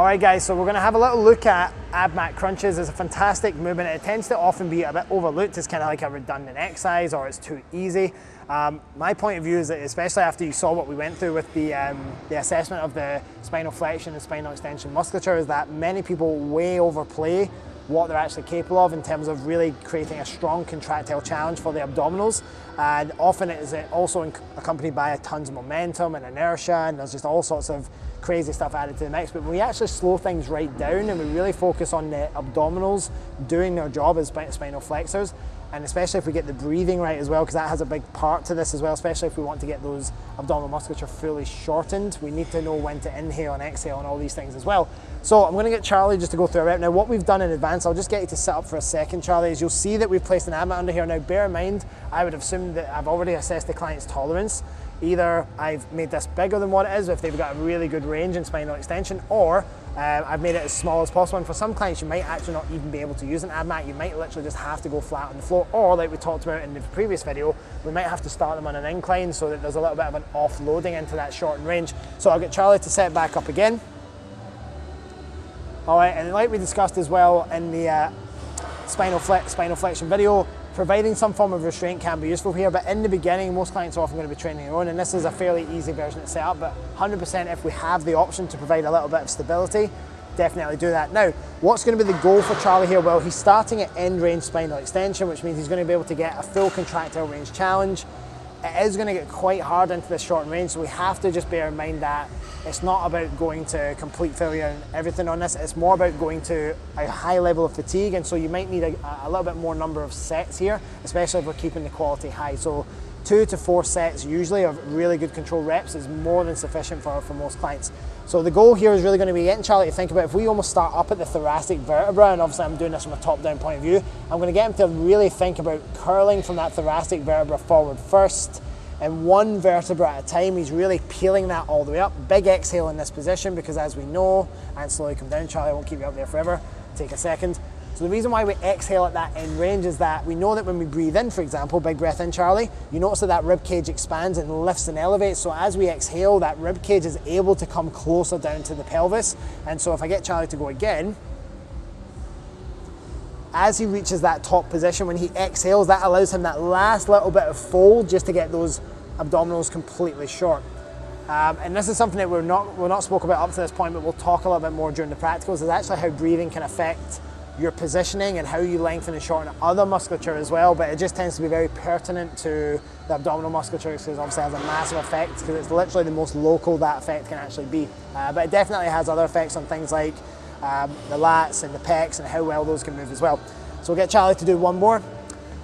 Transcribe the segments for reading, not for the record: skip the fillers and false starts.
All right guys, so we're gonna have a little look at Abmat Crunches. It's a fantastic movement. It tends to often be a bit overlooked. It's kind of like a redundant exercise, or it's too easy. My point of view is that, especially after you saw what we went through with the assessment of the spinal flexion and spinal extension musculature, is that many people way overplay what they're actually capable of in terms of really creating a strong contractile challenge for the abdominals. And often it is also accompanied by tons of momentum and inertia, and there's just all sorts of crazy stuff added to the mix. But when we actually slow things right down and we really focus on the abdominals doing their job as spinal flexors, and especially if we get the breathing right as well, because that has a big part to this as well, especially if we want to get those abdominal musculature fully shortened. We need to know when to inhale and exhale and all these things as well. So I'm going to get Charlie just to go through it. Now what we've done in advance, I'll just get you to sit up for a second, Charlie, is you'll see that we've placed an Abmat under here. Now bear in mind, I would assume that I've already assessed the client's tolerance. Either I've made this bigger than what it is if they've got a really good range in spinal extension, or I've made it as small as possible. And for some clients, you might actually not even be able to use an Abmat. You might literally just have to go flat on the floor, or like we talked about in the previous video, we might have to start them on an incline so that there's a little bit of an offloading into that shortened range. So I'll get Charlie to set back up again. All right, and like we discussed as well in the spinal flexion video, providing some form of restraint can be useful here, but in the beginning, most clients are often going to be training their own, and this is a fairly easy version to set up, but 100% if we have the option to provide a little bit of stability, definitely do that. Now, what's going to be the goal for Charlie here? Well, he's starting at end range spinal extension, which means he's going to be able to get a full contractile range challenge. It is going to get quite hard into this short range, so we have to just bear in mind that it's not about going to complete failure and everything on this. It's more about going to a high level of fatigue, and so you might need a little bit more number of sets here, especially if we're keeping the quality high. So 2 to 4 sets usually of really good control reps is more than sufficient for most clients. So the goal here is really going to be getting Charlie to think about, if we almost start up at the thoracic vertebra, and obviously I'm doing this from a top-down point of view, I'm going to get him to really think about curling from that thoracic vertebra forward first, and one vertebra at a time. He's really peeling that all the way up. Big exhale in this position, because as we know, and slowly come down, Charlie, I won't keep you up there forever, take a second. So the reason why we exhale at that end range is that we know that when we breathe in, for example, big breath in, Charlie, you notice that that rib cage expands and lifts and elevates. So as we exhale, that rib cage is able to come closer down to the pelvis. And so if I get Charlie to go again, as he reaches that top position, when he exhales, that allows him that last little bit of fold just to get those abdominals completely short. And this is something that we're not spoke about up to this point, but we'll talk a little bit more during the practicals, is actually how breathing can affect your positioning and how you lengthen and shorten other musculature as well. But it just tends to be very pertinent to the abdominal musculature, because it obviously has a massive effect, because it's literally the most local that effect can actually be. But it definitely has other effects on things like the lats and the pecs and how well those can move as well. So we'll get Charlie to do one more.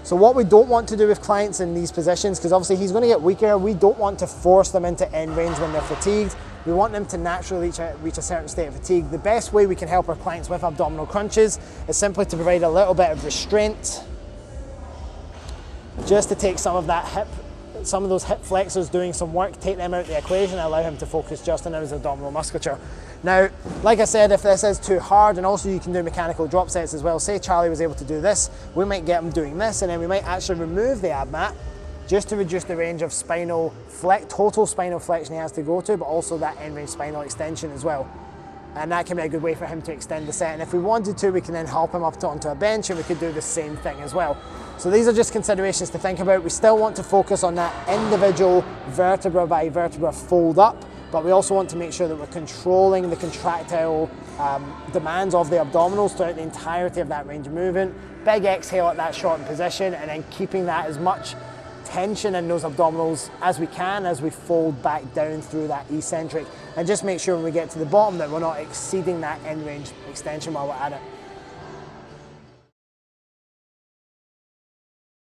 So what we don't want to do with clients in these positions, because obviously he's going to get weaker, we don't want to force them into end range when they're fatigued. We want them to naturally reach a certain state of fatigue. The best way we can help our clients with abdominal crunches is simply to provide a little bit of restraint, just to take some of those hip flexors doing some work, take them out of the equation, and allow him to focus just on his abdominal musculature. Now, like I said, if this is too hard, and also you can do mechanical drop sets as well. Say Charlie was able to do this, we might get him doing this, and then we might actually remove the Abmat just to reduce the range of total spinal flexion he has to go to, but also that end range spinal extension as well. And that can be a good way for him to extend the set. And if we wanted to, we can then help him up onto a bench, and we could do the same thing as well. So these are just considerations to think about. We still want to focus on that individual vertebra by vertebra fold up, but we also want to make sure that we're controlling the contractile demands of the abdominals throughout the entirety of that range of movement. Big exhale at that shortened position, and then keeping that as much tension in those abdominals as we can as we fold back down through that eccentric, and just make sure when we get to the bottom that we're not exceeding that end range extension while we're at it.